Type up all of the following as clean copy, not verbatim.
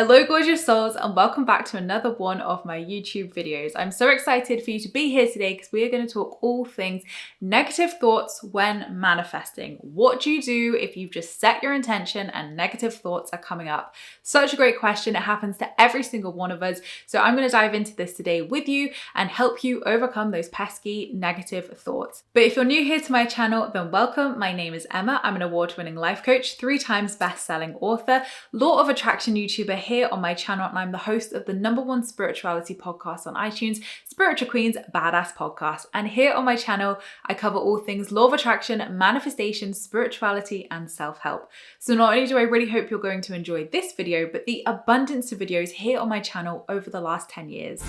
Hello gorgeous souls, and welcome back to another one of my YouTube videos. I'm so excited for you to be here today because we are going to talk all things negative thoughts when manifesting. What do you do if you've just set your intention and negative thoughts are coming up? Such a great question. It happens to every single one of us. So I'm going to dive into this today with you and help you overcome those pesky negative thoughts. But if you're new here to my channel, then welcome. My name is Emma. I'm an award-winning life coach, 3 times best-selling author, law of attraction YouTuber here on my channel, and I'm the host of the #1 spirituality podcast on iTunes, Spiritual Queen's Badass Podcast. And here on my channel, I cover all things law of attraction, manifestation, spirituality, and self-help. So not only do I really hope you're going to enjoy this video, but the abundance of videos here on my channel over the last 10 years.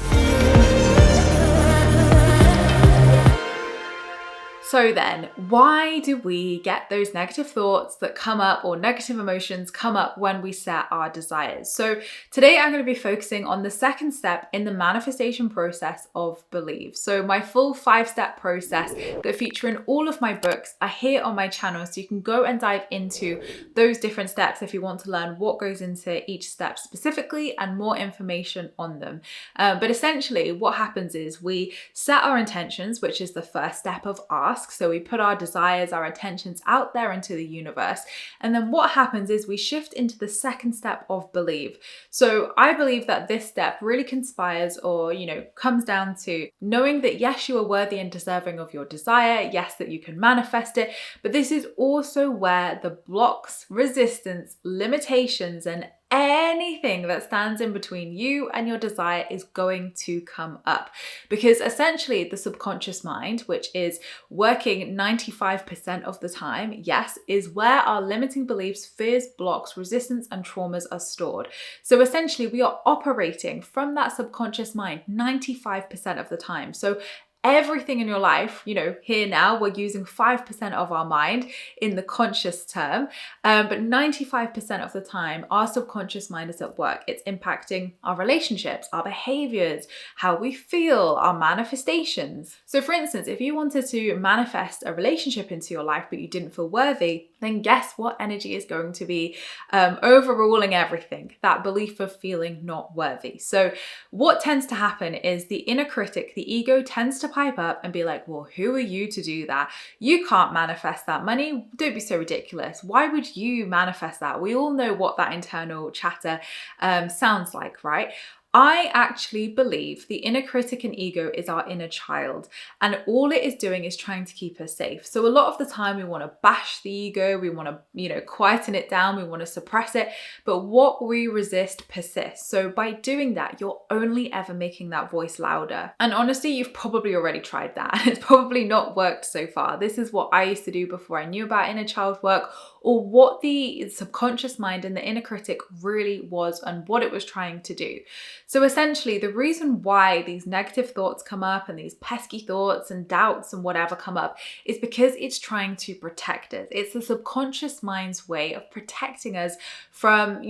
So then, why do we get those negative thoughts that come up or negative emotions come up when we set our desires? So today I'm going to be focusing on the second step in the manifestation process of belief. So my full 5-step process that feature in all of my books are here on my channel. So you can go and dive into those different steps if you want to learn what goes into each step specifically and more information on them. But essentially what happens is we set our intentions, which is the first step of ask. So we put our desires, our intentions out there into the universe. And then what happens is we shift into the second step of believe. So I believe that this step really conspires or, comes down to knowing that yes, you are worthy and deserving of your desire. Yes, that you can manifest it. But this is also where the blocks, resistance, limitations, and anything that stands in between you and your desire is going to come up, because essentially the subconscious mind, which is working 95% of the time, yes, is where our limiting beliefs, fears, blocks, resistance, and traumas are stored. So essentially we are operating from that subconscious mind 95% of the time. So everything in your life, here now we're using 5% of our mind in the conscious term, but 95% of the time our subconscious mind is at work. It's impacting our relationships, our behaviors, how we feel, our manifestations. So for instance, if you wanted to manifest a relationship into your life but you didn't feel worthy, then guess what energy is going to be overruling everything? That belief of feeling not worthy. So what tends to happen is the inner critic, the ego, tends to pipe up and be like, well, who are you to do that? You can't manifest that money. Don't be so ridiculous. Why would you manifest that? We all know what that internal chatter sounds like, right? I actually believe the inner critic and ego is our inner child, and all it is doing is trying to keep us safe. So a lot of the time we want to bash the ego, we want to, quieten it down, we want to suppress it, but what we resist persists. So by doing that, you're only ever making that voice louder. And honestly, you've probably already tried that. It's probably not worked so far. This is what I used to do before I knew about inner child work, or what the subconscious mind and the inner critic really was and what it was trying to do. So essentially, the reason why these negative thoughts come up and these pesky thoughts and doubts and whatever come up is because it's trying to protect us. It's the subconscious mind's way of protecting us from,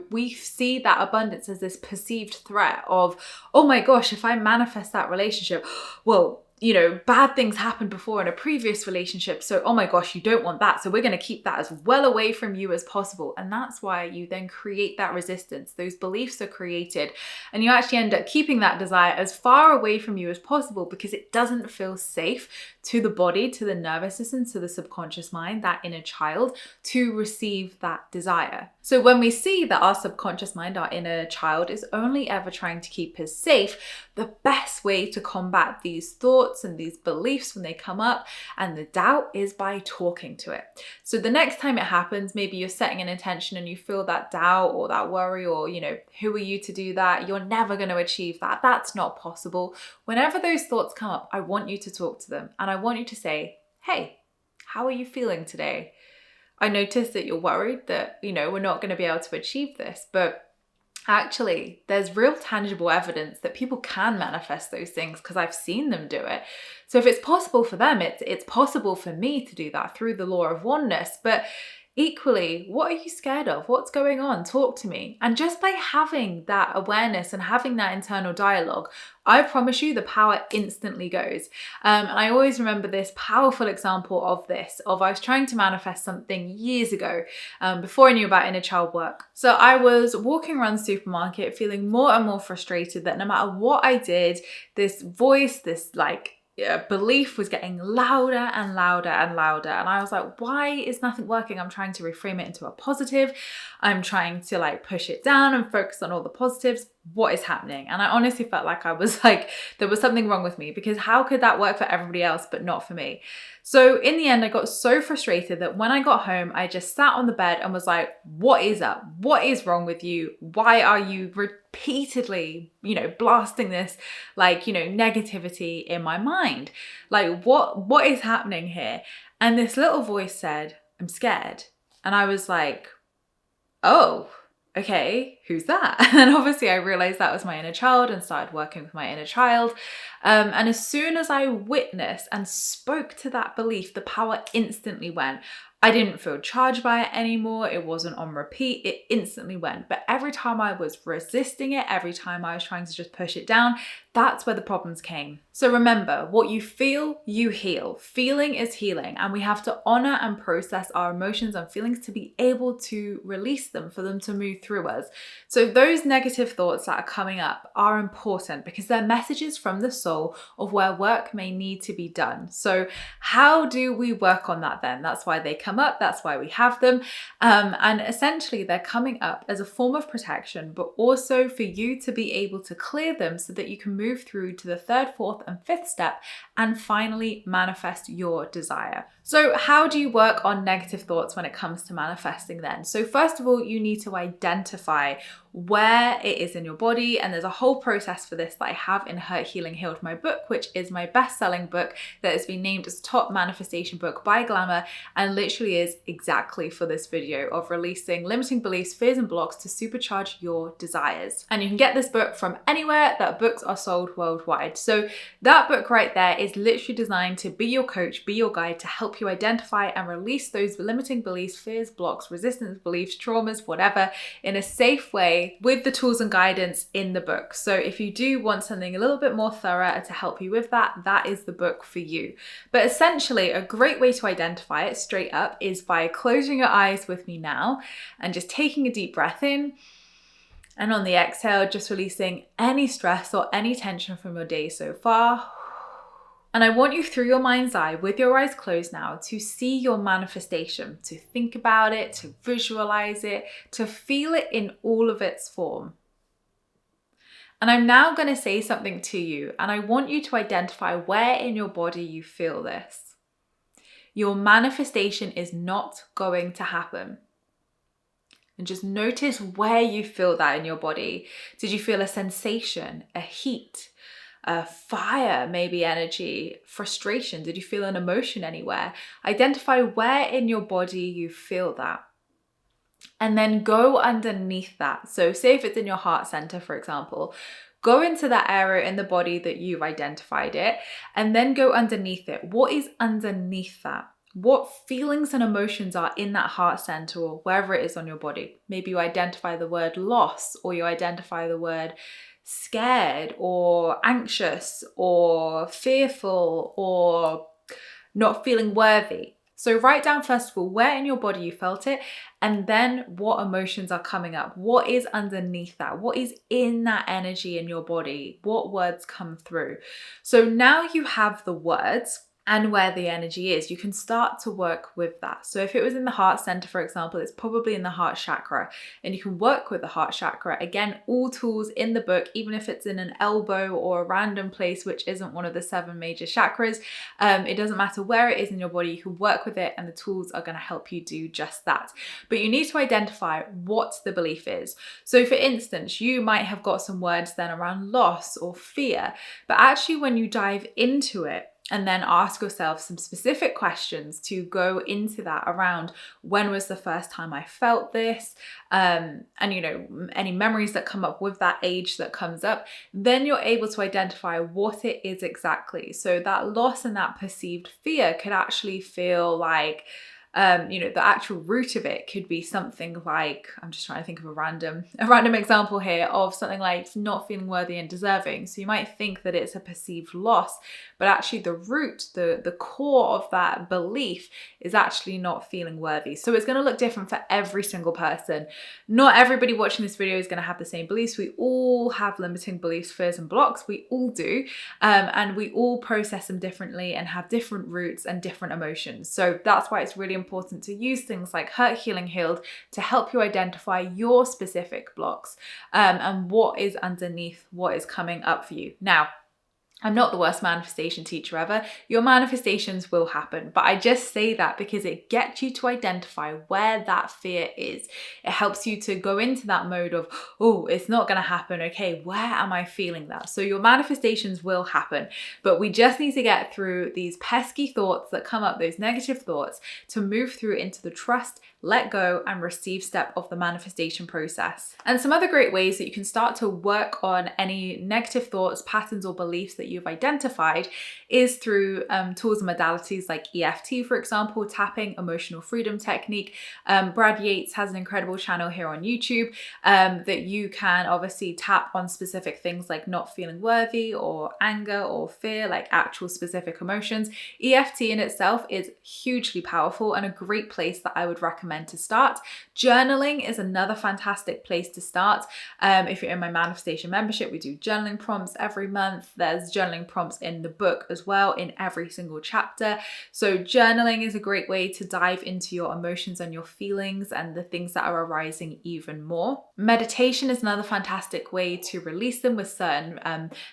we see that abundance as this perceived threat of, oh my gosh, if I manifest that relationship, well, bad things happened before in a previous relationship. So, oh my gosh, you don't want that. So we're going to keep that as well away from you as possible. And that's why you then create that resistance. Those beliefs are created and you actually end up keeping that desire as far away from you as possible because it doesn't feel safe to the body, to the nervous system, to the subconscious mind, that inner child, to receive that desire. So when we see that our subconscious mind, our inner child, is only ever trying to keep us safe, the best way to combat these thoughts and these beliefs when they come up and the doubt is by talking to it. So the next time it happens, maybe you're setting an intention and you feel that doubt or that worry or, who are you to do that? You're never going to achieve that. That's not possible. Whenever those thoughts come up, I want you to talk to them and I want you to say, hey, how are you feeling today? I noticed that you're worried that, we're not going to be able to achieve this, but actually, there's real tangible evidence that people can manifest those things because I've seen them do it. So if it's possible for them, it's possible for me to do that through the law of oneness. But Equally, what are you scared of? What's going on? Talk to me. And just by having that awareness and having that internal dialogue, I promise you the power instantly goes. And I always remember this powerful example of this, of I was trying to manifest something years ago, before I knew about inner child work. So I was walking around the supermarket feeling more and more frustrated that no matter what I did, this voice, this belief was getting louder and louder and louder. And I was like, why is nothing working? I'm trying to reframe it into a positive. I'm trying to push it down and focus on all the positives. What is happening? And I honestly felt like I was there was something wrong with me, because how could that work for everybody else but not for me? So in the end, I got so frustrated that when I got home, I just sat on the bed and was like, what is up? What is wrong with you? Why are you repeatedly, blasting this, negativity in my mind? What is happening here? And this little voice said, I'm scared. And I was like, oh, okay, who's that? And obviously I realized that was my inner child and started working with my inner child. And as soon as I witnessed and spoke to that belief, the power instantly went. I didn't feel charged by it anymore. It wasn't on repeat. It instantly went. But every time I was resisting it, every time I was trying to just push it down, that's where the problems came. So remember, what you feel, you heal. Feeling is healing, and we have to honor and process our emotions and feelings to be able to release them, for them to move through us. So those negative thoughts that are coming up are important because they're messages from the soul of where work may need to be done. So how do we work on that then? That's why they come up. That's why we have them. And essentially they're coming up as a form of protection, but also for you to be able to clear them so that you can move through to the third, fourth, and fifth step and finally manifest your desire. So how do you work on negative thoughts when it comes to manifesting then? So first of all, you need to identify where it is in your body. And there's a whole process for this that I have in Hurt, Healing, Healed, my book, which is my best-selling book that has been named as top manifestation book by Glamour, and literally is exactly for this video of releasing limiting beliefs, fears, and blocks to supercharge your desires. And you can get this book from anywhere that books are sold worldwide. So that book right there is literally designed to be your coach, be your guide, to help you identify and release those limiting beliefs, fears, blocks, resistance beliefs, traumas, whatever, in a safe way with the tools and guidance in the book. So if you do want something a little bit more thorough to help you with that, that is the book for you. But essentially, a great way to identify it straight up is by closing your eyes with me now and just taking a deep breath in. And on the exhale, just releasing any stress or any tension from your day so far. And I want you, through your mind's eye, with your eyes closed now, to see your manifestation, to think about it, to visualize it, to feel it in all of its form. And I'm now going to say something to you, and I want you to identify where in your body you feel this. Your manifestation is not going to happen. And just notice where you feel that in your body. Did you feel a sensation, a heat? Fire, maybe energy, frustration? Did you feel an emotion anywhere? Identify where in your body you feel that. And then go underneath that. So say if it's in your heart center, for example, go into that area in the body that you've identified it, and then go underneath it. What is underneath that? What feelings and emotions are in that heart center or wherever it is on your body? Maybe you identify the word loss, or you identify the word scared or anxious or fearful or not feeling worthy. So write down first of all where in your body you felt it, and then what emotions are coming up. What is underneath that? What is in that energy in your body? What words come through? So now you have the words and where the energy is, you can start to work with that. So if it was in the heart center, for example, it's probably in the heart chakra, and you can work with the heart chakra. Again, all tools in the book, even if it's in an elbow or a random place which isn't one of the 7 major chakras, it doesn't matter where it is in your body, you can work with it and the tools are going to help you do just that. But you need to identify what the belief is. So for instance, you might have got some words then around loss or fear, but actually when you dive into it, and then ask yourself some specific questions to go into that around when was the first time I felt this, and any memories that come up with that age that comes up, then you're able to identify what it is exactly. So that loss and that perceived fear could actually feel like the actual root of it could be something like, I'm just trying to think of a random example here of something like not feeling worthy and deserving. So you might think that it's a perceived loss, but actually the root, the core of that belief is actually not feeling worthy. So it's going to look different for every single person. Not everybody watching this video is going to have the same beliefs. We all have limiting beliefs, fears, and blocks. We all do. And we all process them differently and have different roots and different emotions. So that's why it's really important to use things like Hurt, Healing, Healed to help you identify your specific blocks and what is underneath what is coming up for you. Now, I'm not the worst manifestation teacher ever. Your manifestations will happen, but I just say that because it gets you to identify where that fear is. It helps you to go into that mode of, oh, it's not going to happen. Okay, where am I feeling that? So your manifestations will happen, but we just need to get through these pesky thoughts that come up, those negative thoughts, to move through into the trust, let go, and receive step of the manifestation process. And some other great ways that you can start to work on any negative thoughts, patterns, or beliefs that you've identified is through tools and modalities like EFT, for example, tapping, emotional freedom technique. Brad Yates has an incredible channel here on YouTube that you can obviously tap on specific things like not feeling worthy or anger or fear, like actual specific emotions. EFT in itself is hugely powerful and a great place that I would recommend to start. Journaling is another fantastic place to start. If you're in my manifestation membership, we do journaling prompts every month. There's journaling prompts in the book as well in every single chapter. So journaling is a great way to dive into your emotions and your feelings and the things that are arising even more. Meditation is another fantastic way to release them with certain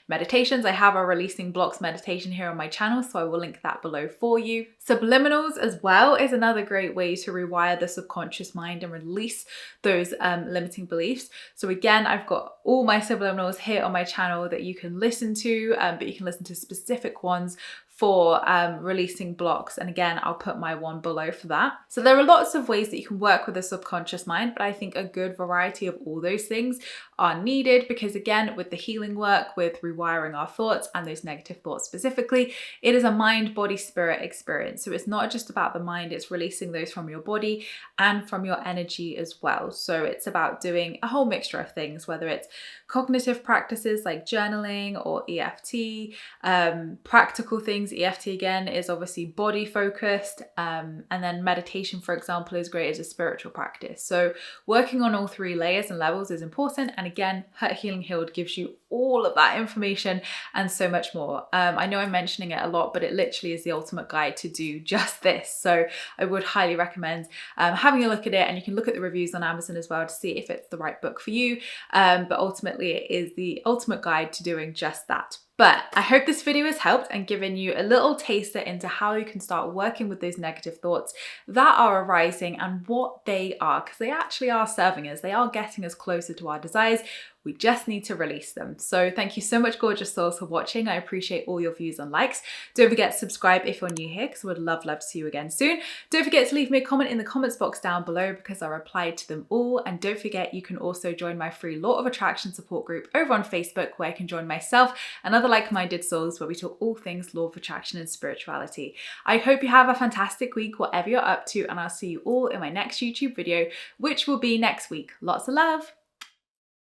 meditations. I have a releasing blocks meditation here on my channel, so I will link that below for you. Subliminals as well is another great way to rewire the subconscious mind and release those limiting beliefs. So again, I've got all my subliminals here on my channel that you can listen to, but you can listen to specific ones for releasing blocks. And again, I'll put my one below for that. So there are lots of ways that you can work with the subconscious mind, but I think a good variety of all those things are needed because again, with the healing work, with rewiring our thoughts and those negative thoughts specifically, it is a mind, body, spirit experience. So it's not just about the mind, it's releasing those from your body and from your energy as well. So it's about doing a whole mixture of things, whether it's cognitive practices like journaling or EFT, practical things. EFT again is obviously body focused, and then meditation, for example, is great as a spiritual practice. So working on all three layers and levels is important. And again, Hurt, Healing, Healed gives you all of that information and so much more. I know I'm mentioning it a lot, but it literally is the ultimate guide to do just this. So I would highly recommend having a look at it, and you can look at the reviews on Amazon as well to see if it's the right book for you. But ultimately it is the ultimate guide to doing just that. But I hope this video has helped and given you a little taster into how you can start working with those negative thoughts that are arising and what they are, because they actually are serving us. They are getting us closer to our desires. We just need to release them. So thank you so much, gorgeous souls, for watching. I appreciate all your views and likes. Don't forget to subscribe if you're new here, because I would love to see you again soon. Don't forget to leave me a comment in the comments box down below because I replied to them all. And don't forget, you can also join my free Law of Attraction support group over on Facebook, where you can join myself and other like-minded souls where we talk all things Law of Attraction and spirituality. I hope you have a fantastic week, whatever you're up to, and I'll see you all in my next YouTube video, which will be next week. Lots of love.